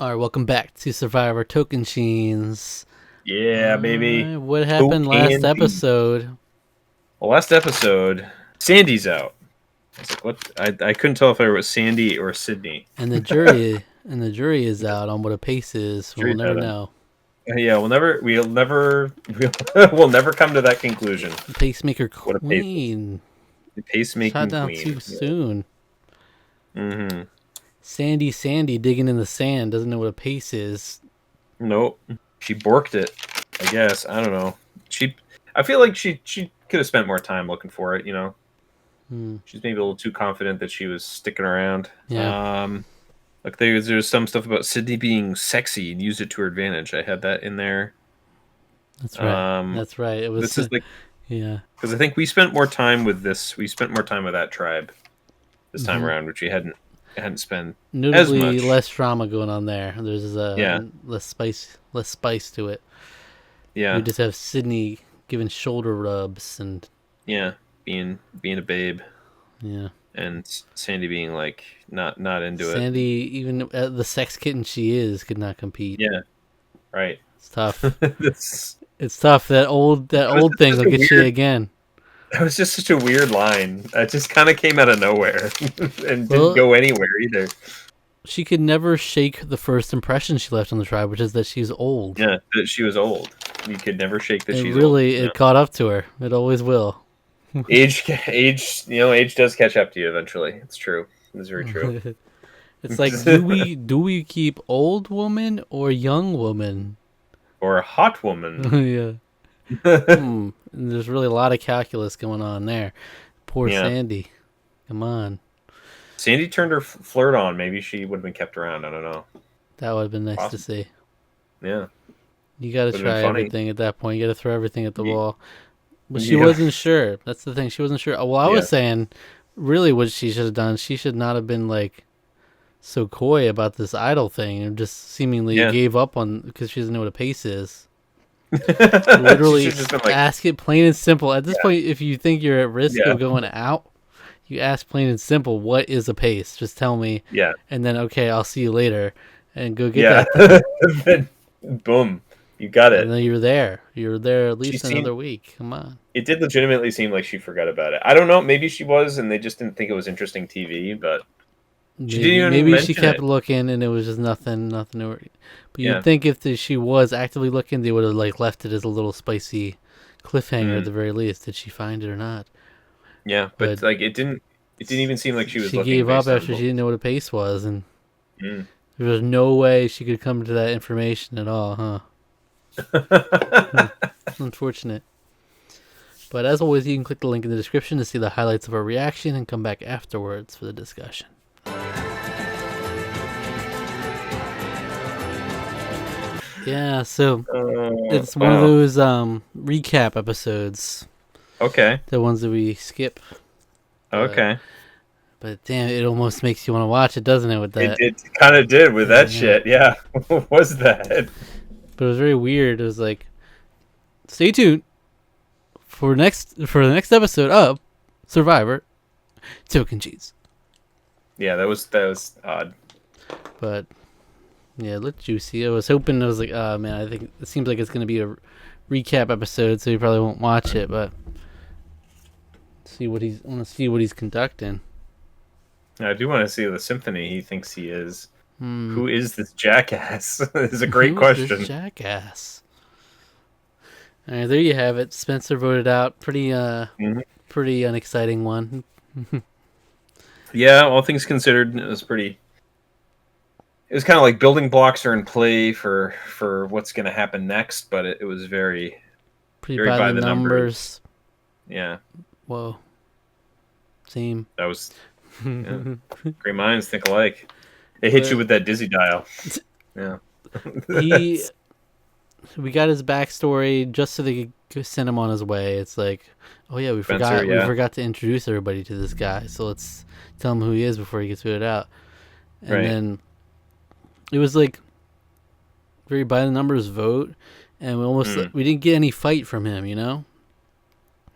All right, welcome back to Survivor Tocantins. Yeah, baby. What happened last Tocantins. episode? Well, last episode, Sandy's out. I was like, what? I couldn't tell if it was Sandy or Sydney. And the jury is out on what a pace is. We'll Jury's never out on- know. Yeah, we'll never come to that conclusion. The pacemaker What a pace is. queen The shot pacemaking down queen. too soon. Mm-hmm. Sandy digging in the sand doesn't know what a pace is. Nope. She borked it. I guess. I don't know. I feel like she could have spent more time looking for it. She's maybe a little too confident that she was sticking around. Yeah. Like there's some stuff about Sydney being sexy and used it to her advantage. I had that in there. That's right. That's right. It was. This is like Yeah. because I think we spent more time with this. We spent more time with that tribe this time Mhm. around, which we hadn't spent as Notably much. less drama going on there. There's Yeah. less spice to it. Yeah, We just have Sydney giving shoulder rubs and yeah, being a babe, yeah. and Sandy being like not into it. Sandy, even the sex kitten she is, could not compete. Yeah, right. It's tough. That's, It's tough. That old thing will get you again. that was just such a weird line. It just kind of came out of nowhere and Well, didn't go anywhere either. she could never shake the first impression she left on the tribe, which is that she's old. Yeah, that she was old. You could never shake that It she's really old. it caught up to her. It always will. Age, age does catch up to you eventually. It's true. It's very true. It's like, do we keep old woman or young woman? Or a hot woman. Yeah. And there's really a lot of calculus going on there. Poor Yeah. Sandy. Come on. Sandy turned her flirt on. Maybe she would have been kept around. I don't know. That would have been nice to Awesome. see. Yeah. You got to Would've been try funny. everything at that point. You got to throw everything at the Ye- wall. But she Yeah. wasn't sure. That's the thing. She wasn't sure. Well, I Yeah. was saying, really, what she should have done, she should not have been like so coy about this idol thing and just seemingly Yeah. gave up on because she doesn't know what a pace is. She Literally, should've just been like, ask it plain and simple. At this point, if you think you're at risk Yeah. of going out, you ask plain and simple, what is a pace? Just tell me, yeah, and then okay, I'll see you later, and go get yeah. that. Then, boom, you got And it. then you're there. You're there at She least seemed- another week. Come on. It did legitimately seem like she forgot about it. I don't know. Maybe she was, and they just didn't think it was interesting TV. But She didn't even Maybe she mention kept it. looking and it was just nothing. But Yeah. you'd think if she was actively looking, they would have like left it as a little spicy cliffhanger at the very least. Did she find it or not? yeah, but like it didn't even seem like she was. She looking gave up based on after she didn't know what a pace was, and Mm. there was no way she could come to that information at all, huh? Unfortunate. But as always, you can click the link in the description to see the highlights of our reaction and come back afterwards for the discussion. Yeah, so it's one of those recap episodes, Okay. the ones that we skip. Okay. But damn, it almost makes you want to watch it, doesn't it? With that, It kind of did with that Yeah. shit. Yeah. What was that? but it was very weird. It was like, stay tuned for the next episode of Survivor Token Cheese. Yeah, that was odd. But yeah, it looked juicy. I was hoping, I was like, oh man, I think it seems like it's going to be a recap episode, so you probably won't watch it, but I want to see what he's conducting. I do want to see the symphony he thinks he is. Hmm. Who is this jackass? Is a great Who's this question. jackass. All right, there you have it. Spencer voted out. Pretty unexciting one. Yeah, all things considered, it was pretty. It was kind of like building blocks are in play for what's going to happen next, but it was very, Pretty very by the numbers. yeah. Whoa. Same. That was yeah. Great minds think alike. It hit you with that dizzy dial. Yeah. We got his backstory just so they could send him on his way. It's like, oh yeah, we Spencer, yeah. forgot to introduce everybody to this guy, so let's tell him who he is before he gets voted out. And Right. then it was like very by the numbers vote, and we didn't get any fight from him. It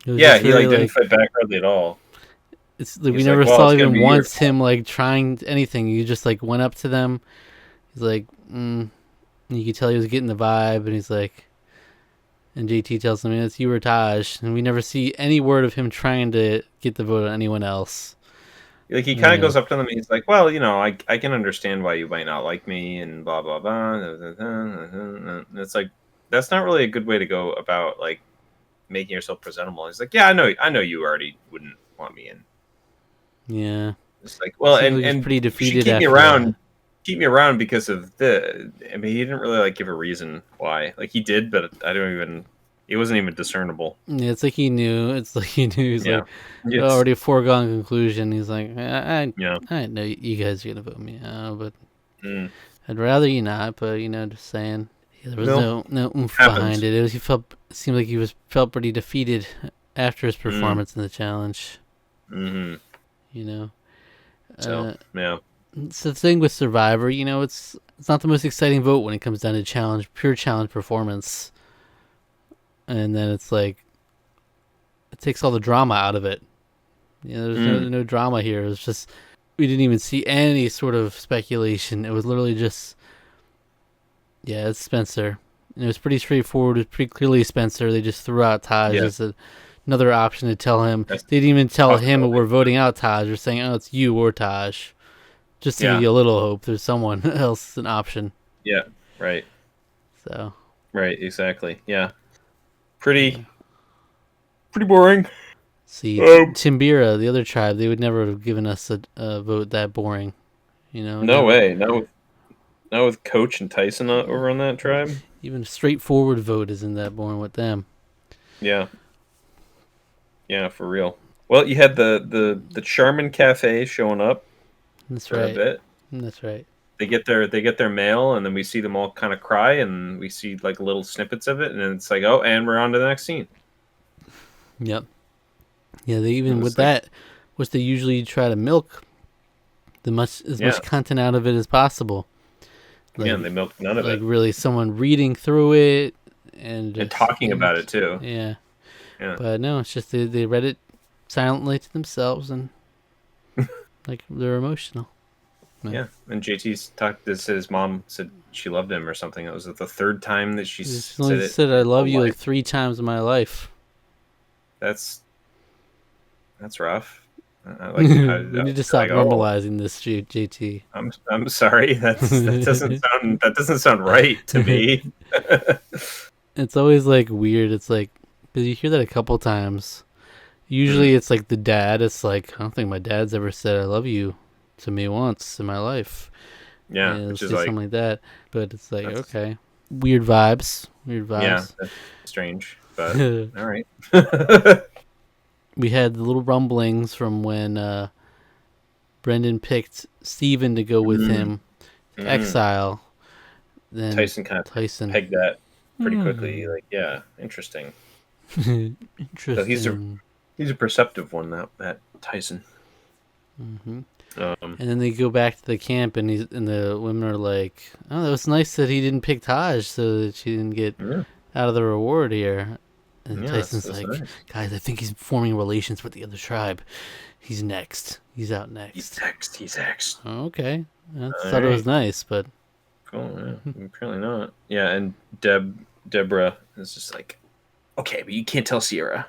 was Yeah, just he very, didn't fight back hardly at all. It's like we He's never like, well, saw it's gonna even be your once fault. him like trying anything. You just like went up to them. He's like, And you could tell he was getting the vibe, and he's like, and JT tells him, it's you or Taj, and we never see any word of him trying to get the vote on anyone else. Like, he kind of goes up to them and he's like, well, I can understand why you might not like me and blah, blah, blah. And it's like, that's not really a good way to go about, like, making yourself presentable. He's like, yeah, I know you already wouldn't want me in. Yeah. It's like, well, like and pretty defeated keep me after around. that. Keep me around because of he didn't really, like, give a reason why. Like, he did, but it wasn't even discernible. Yeah, it's like he knew. It's like he knew. He's like, It's already a foregone conclusion. He's like, I yeah. know you guys are going to vote me out, but Mm. I'd rather you not, but, just saying. Yeah, there was no oomph Happens. behind it. It seemed like he felt pretty defeated after his performance in the challenge. Mm-hmm. So, yeah. It's the thing with Survivor, it's not the most exciting vote when it comes down to pure challenge performance. And then it's like, it takes all the drama out of it. There's no drama here. It's just, we didn't even see any sort of speculation. It was literally just, it's Spencer. And it was pretty straightforward. It was pretty clearly Spencer. They just threw out Taj as another option to tell him. They didn't even tell him we're voting out Taj. They're saying, it's you or Taj. Just to give you a little hope. There's someone else an option. Yeah, right. So. Right, exactly. Yeah. Pretty boring. See, Timbira, the other tribe, they would never have given us a vote that boring. No way. Not with Coach and Tyson over on that tribe. Even a straightforward vote isn't that boring with them. Yeah. Yeah, for real. Well, you had the Charmin Cafe showing up. That's for right. a bit. That's right. They get their mail, and then we see them all kind of cry, and we see like little snippets of it, and then it's like, oh, and we're on to the next scene. Yep. Yeah, they even with that, which they usually try to milk much content out of it as possible. Like, and they milk none of it. Like really, someone reading through it and talking about it too. Yeah. But no, it's just they read it silently to themselves, and like they're emotional. Yeah, and JT's talked. His mom said she loved him or something. It was the third time that she said I love you like 3 times in my life. That's rough. We need to stop normalizing this, JT. I'm sorry. That doesn't sound right to me. It's always like weird. It's like, because you hear that a couple times. Usually it's like the dad. It's like, I don't think my dad's ever said I love you to me once in my life. Yeah, which is like something like that. But it's like, okay, weird vibes. Yeah, that's strange. But all right. We had the little rumblings from when Brendan picked Steven to go with him to exile. Then Tyson pegged that pretty quickly. Like, yeah, interesting. Interesting. So he's a perceptive one, that Tyson. Mm-hmm. And then they go back to the camp, and the women are like, "Oh, that was nice that he didn't pick Taj, so that she didn't get out of the reward here." And Tyson's like, nice. "Guys, I think he's forming relations with the other tribe. He's next. He's out next. He's next." Oh, okay, I thought it was nice, but cool. Yeah, apparently not. Yeah, and Deborah is just like, "Okay, but you can't tell Sierra."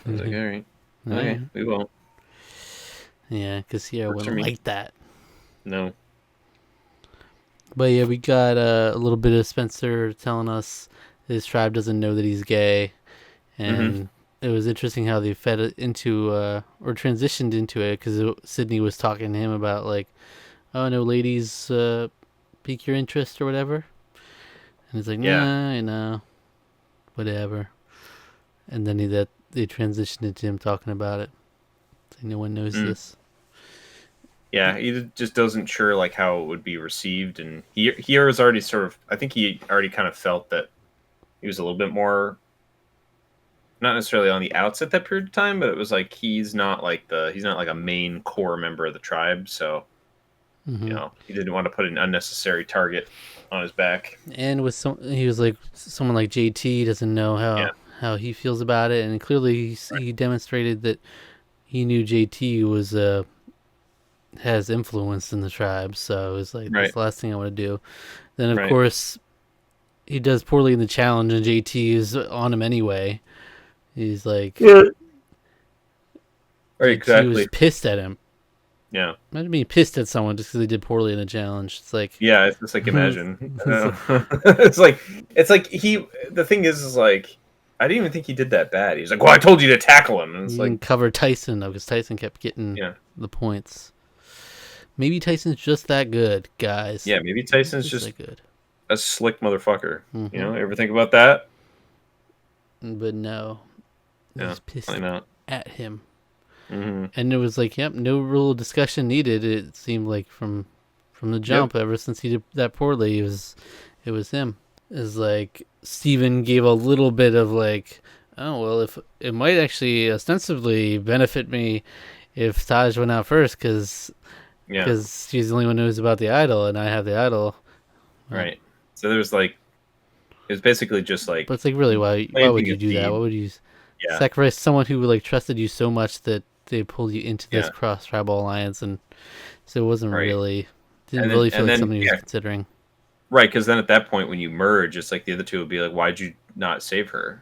I was like, "All right, okay, we won't." Yeah, because Sierra wouldn't like that. No. But yeah, we got a little bit of Spencer telling us his tribe doesn't know that he's gay. And it was interesting how they fed it into, or transitioned into it, because Sydney was talking to him about, like, oh, no ladies pique your interest or whatever. And he's like, nah, whatever. And then they transitioned into him talking about it. Like, no one knows this. Yeah, he just doesn't sure like how it would be received, and he was already sort of. I think he already kind of felt that he was a little bit more, not necessarily on the outs at that period of time, but it was like he's not like a main core member of the tribe, so he didn't want to put an unnecessary target on his back. And he was like someone like JT doesn't know how he feels about it, and clearly he demonstrated that he knew JT was has influence in the tribe. So it's like that's Right. the last thing I want to do. Then of Right. course he does poorly in the challenge, and JT is on him anyway. He's like Right. Right. JT was Exactly. pissed at him. Yeah. Imagine being pissed at someone just because they did poorly in the challenge. It's like, Yeah. It's just like imagine. it's like It's like he. The thing is like I didn't even think he did that bad. He's like, well, I told you to tackle him, and it's you like, can cover Tyson though, because Tyson kept getting yeah, the points. Maybe Tyson's just that good, guys. yeah. Maybe Tyson's Just just that good. a slick motherfucker. Mm-hmm. You know, ever think about that? But no, Yeah, he's pissed probably not. at him. Mm-hmm. And it was like, yep, no real discussion needed. It seemed like from the jump, ever since he did that poorly, it was him. It's like Steven gave a little bit of like, oh well, if it might actually ostensibly benefit me if Taj went out first, because Yeah, she's the only one who knows about the idol, and I have the idol. right. So there's like, it was basically just But like it's like, really, why would planting you a do that? seed. Why would you Yeah, sacrifice someone who like trusted you so much that they pulled you into this yeah, cross tribal alliance? And so it wasn't right. really didn't really feel like something he was considering. Right. Because then at that point, when you merge, it's like the other two would be like, why'd you not save her?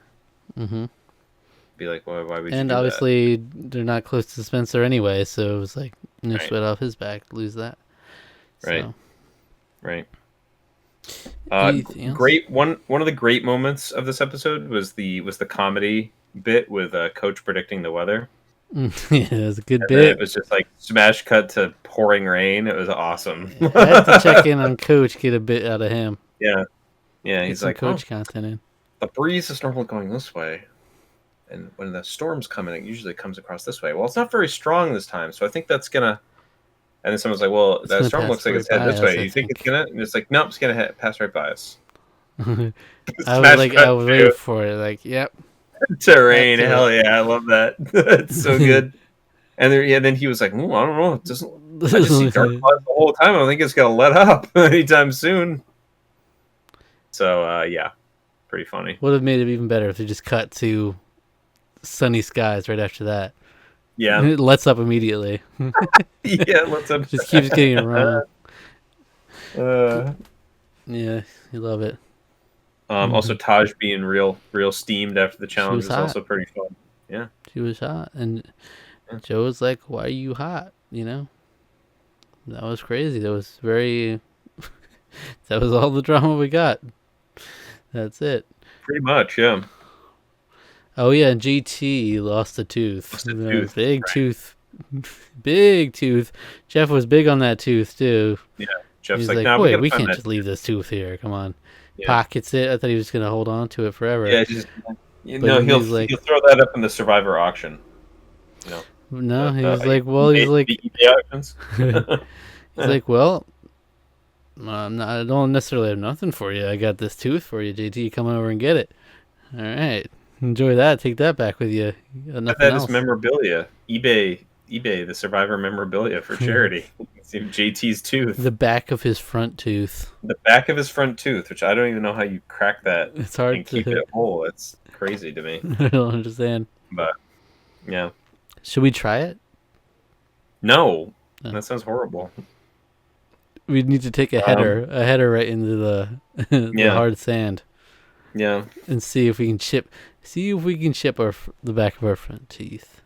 Hmm. Be like, why would you And do that? obviously they're not close to Spencer anyway, so it was like no Right. sweat off his back to lose that. Right. So Right. anything else? Great one of the great moments of this episode was the comedy bit with Coach predicting the weather. Yeah, it was a good And then it bit. was just like smash cut to pouring rain. It was awesome. I had to check in on Coach, get a bit out of him. Yeah. Yeah, Get he's some like, Coach content in. the breeze is normally going this way. And when the storm's coming, it usually comes across this way. Well, it's not very strong this time, so I think that's gonna. And then someone's like, "Well, It's that gonna storm pass looks like right it's headed by this us, way. I You think it's think. gonna?" And it's like, "Nope, it's gonna pass right by us." I was Smash like, cut I was waiting for it. Like, yep. to rain. That's it. Hell yeah, I love that. It's so good. And there, yeah, then he was like, "Ooh, I don't know. It doesn't. I just see dark clouds the whole time. I don't think it's gonna let up anytime soon." So yeah, pretty funny. Would have made it even better if they just cut to sunny skies right after that. Yeah, It lets up immediately. yeah. Let's up. Just keeps getting it wrong. Uh, Yeah, you love it. Also, Taj being real steamed after the challenge was is hot. also pretty fun. Yeah, She was hot, and Yeah. Joe was like, "Why are you hot?" You know, that was crazy. That was very. That was all the drama we got. That's it. pretty much. Yeah, Oh yeah, and GT lost a tooth. Lost a tooth, Big right. tooth. Big tooth. Jeff was big on that tooth too. yeah. Jeff's He's like, like, "Nah, we "Wait, gotta we find can't that." just leave this tooth here. Come on." Yeah. Pockets it. I thought he was gonna hold on to it forever. Yeah, just you But know, then he'll he's like- he'll throw that up in the Survivor auction. You know, No, he the- was like, "Well," he's like, the eBay auctions. he's like, "Well, I don't necessarily have nothing for you. I got this tooth for you, JT. Come over and get it. All right, enjoy that. Take that back with you. You got nothing That else." is memorabilia. eBay, the Survivor memorabilia for charity. See JT's tooth, The back of his front tooth. the back of his front tooth, which I don't even know how you crack that It's hard and keep to. it whole. It's crazy to me. I don't understand. But yeah, Should we try it? no, No. that sounds horrible. We need to take a header right into the Yeah. hard sand, Yeah, and see if we can chip. See if we can chip the back of our front teeth.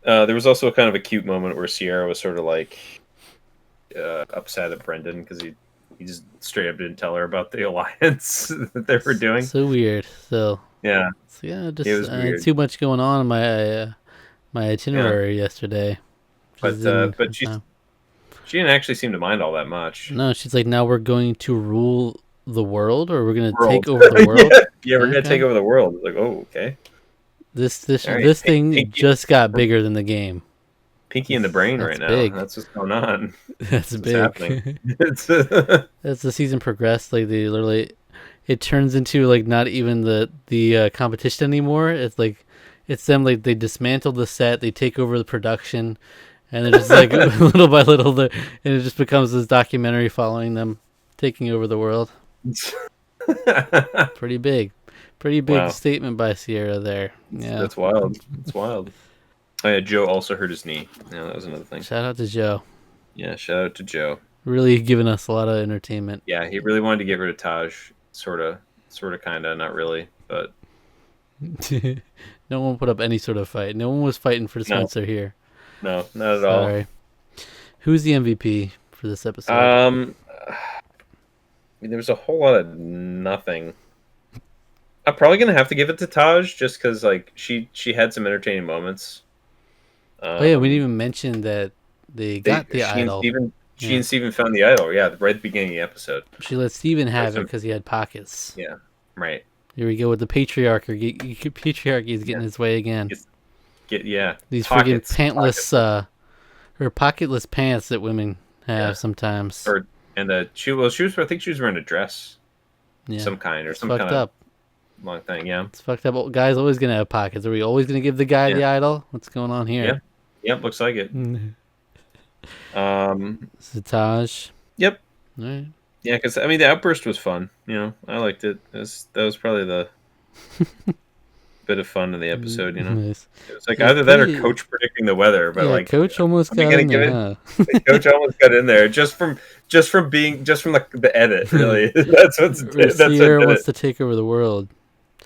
there was also kind of a cute moment where Sierra was sort of like upset at Brendan because he just straight up didn't tell her about the alliance that they were doing. So weird. So Yeah, just It was weird. too much going on in my itinerary yesterday. but Just didn't but have she time. didn't actually seem to mind all that much. No, she's like, now we're going to rule the world, or we're going to World. take over the world. Yeah, we're gonna Okay. take over the world. It's like, oh, okay. This All right, this thing Pinky- just got bigger than the game. Pinky in the brain That's right now. big. That's what's going on. That's What's big. happening. It's As the season progressed, like they literally, it turns into like not even the competition anymore. It's like it's them, like they dismantle the set, they take over the production, and they're just like little by little, and it just becomes this documentary following them taking over the world. Pretty big Wow. statement by Sierra there. Yeah, That's wild. It's wild. Oh yeah, Joe also hurt his knee. Yeah, that was another thing. Shout out to Joe. Yeah, shout out to Joe. Really giving us a lot of entertainment. Yeah, he really wanted to get rid of Taj. Sorta, kinda, not really, but No one put up any sort of fight. No one was fighting for no, Spencer here. no, not at all. Sorry. Who's the MVP for this episode? I mean, there was a whole lot of nothing. I'm probably gonna have to give it to Taj just because like she had some entertaining moments. Oh yeah, we didn't even mention that they got the idol. She and Steven found the idol. Yeah, right at the beginning of the episode. She let Steven have it because he had pockets. Yeah, right. Here we go with the patriarchy. Patriarchy is getting its way again. These friggin' pantless, or pocketless pants that women have sometimes. She was. I think she was wearing a dress, some kind, or it's some fucked kind up. of long thing. Yeah, it's fucked up. Well, guy's always gonna have pockets. Are we always gonna give the guy the idol? What's going on here? Yeah, yep. Looks like it. Taj. Yep. All right. Yeah, because I mean the outburst was fun. You know, I liked it. That was probably the bit of fun in the episode. You know, nice. It was like either that or Coach predicting the weather. But like Coach almost got in there. Huh? Coach almost got in there just from the edit. Really, that's what Sierra wants to take over the world.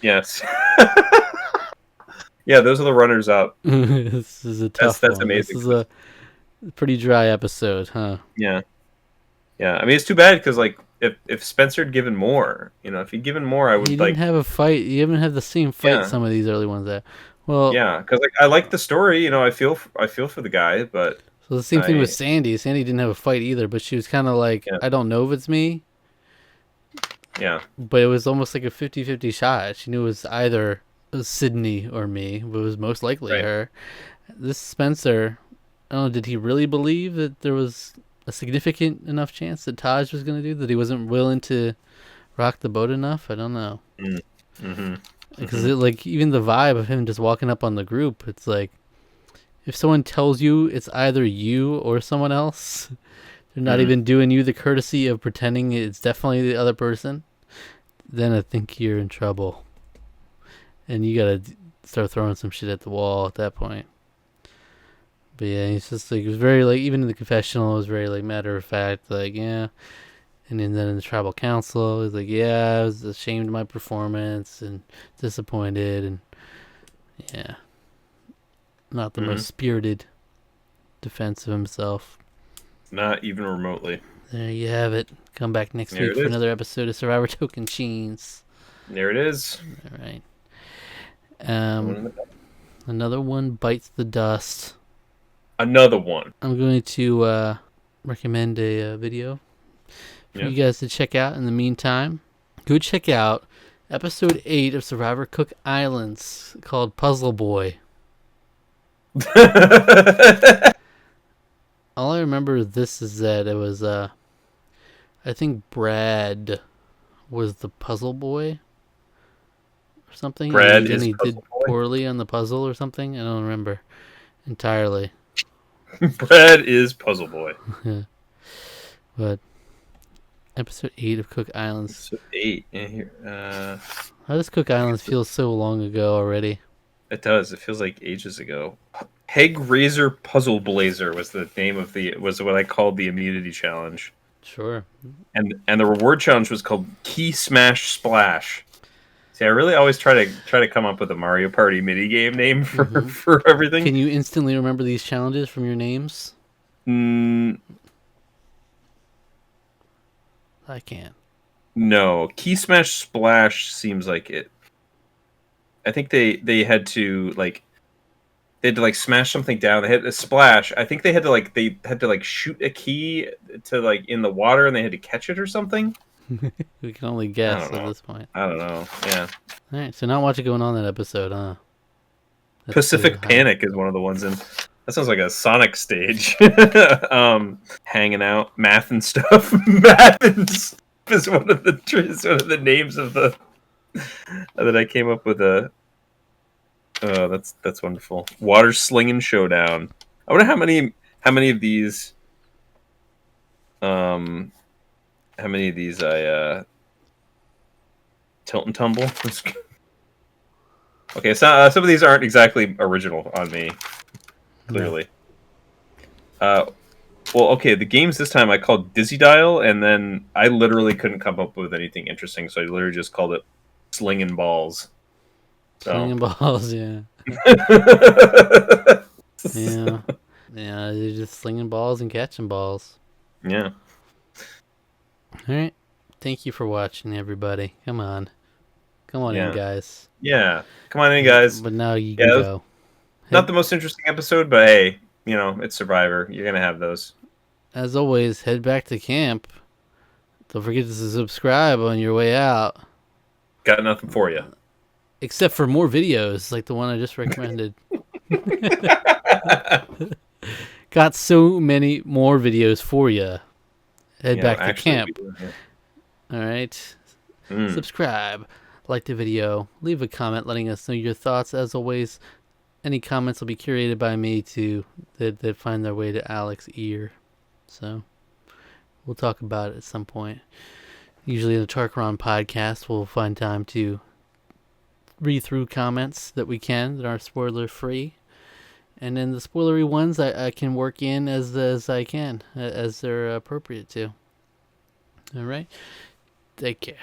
Yes. Yeah, those are the runners up. This is a tough one. That's amazing. This is a pretty dry episode, huh? Yeah. Yeah, I mean it's too bad because like if Spencer had given more, you know, if he'd given more, I would. He didn't have a fight. You haven't had the same fight some of these early ones that. Well, yeah, because like I like the story, you know, I feel for the guy, but so the same thing with Sandy. Sandy didn't have a fight either, but she was kind of like, I don't know if it's me. Yeah, but it was almost like a 50-50 shot. She knew it was either Sydney or me, but it was most likely her. This Spencer, I don't know, did he really believe that there was a significant enough chance that Taj was going to do that? He wasn't willing to rock the boat enough? I don't know. Because like even the vibe of him just walking up on the group, it's like if someone tells you it's either you or someone else, they're not even doing you the courtesy of pretending it's definitely the other person, then I think you're in trouble. And you gotta start throwing some shit at the wall at that point. But yeah, he's just like, it was very like, even in the confessional, it was very like matter of fact, like, yeah. And then in the tribal council, he's like, yeah, I was ashamed of my performance and disappointed, and yeah, not the most spirited defense of himself. Not even remotely. There you have it. Come back next week for another episode of Survivor Tocantins. There it is. All right. Another one bites the dust. Another one. I'm going to recommend a video for you guys to check out. In the meantime, go check out episode 8 of Survivor Cook Islands called Puzzle Boy. All I remember of this is that it was, I think Brad was the puzzle boy or something. Brad and he did poorly on the puzzle or something. I don't remember entirely. Brad is Puzzle Boy. But episode 8 of Cook Islands. Episode 8. Yeah, here. How does Cook Islands feel so long ago already? It does. It feels like ages ago. Peg Razor Puzzle Blazer was the name of was what I called the immunity challenge. Sure. And the reward challenge was called Key Smash Splash. See, I really always try to come up with a Mario Party minigame name for everything. Can you instantly remember these challenges from your names? I can't. No, Key Smash Splash seems like it. I think they had to smash something down. They had a splash. I think they had to shoot a key to in the water, and they had to catch it or something. We can only guess at this point. I don't know. Yeah. All right. So not much going on that episode, huh? That's Pacific Panic is one of the ones in. That sounds like a Sonic stage. Hanging out, math and stuff. Math and stuff is one of the names of the that I came up with a. Oh, that's wonderful. Water slinging showdown. I wonder how many of these. How many of these I tilt and tumble. Okay, so some of these aren't exactly original on me. clearly. Well, okay, the games this time I called Dizzy Dial, and then I literally couldn't come up with anything interesting, so I literally just called it Slinging Balls. So. Slinging balls, yeah. Yeah. Yeah, you're just slinging balls and catching balls. Yeah. All right. Thank you for watching, everybody. Come on in, Yeah. guys. Yeah. Come on in, guys. But now you Yeah, can go. not the most interesting episode, but hey, it's Survivor. You're gonna have those. As always, head back to camp. Don't forget to subscribe on your way out. Got nothing for you. Except for more videos like the one I just recommended. Got so many more videos for you. Head back to camp. All right. Subscribe. Like the video. Leave a comment letting us know your thoughts. As always, any comments will be curated by me that find their way to Alex's ear. So we'll talk about it at some point. Usually in the Tarqaron podcast, we'll find time to read through comments that we can that are spoiler free. And then the spoilery ones I can work in as I can, as they're appropriate to. All right. Take care.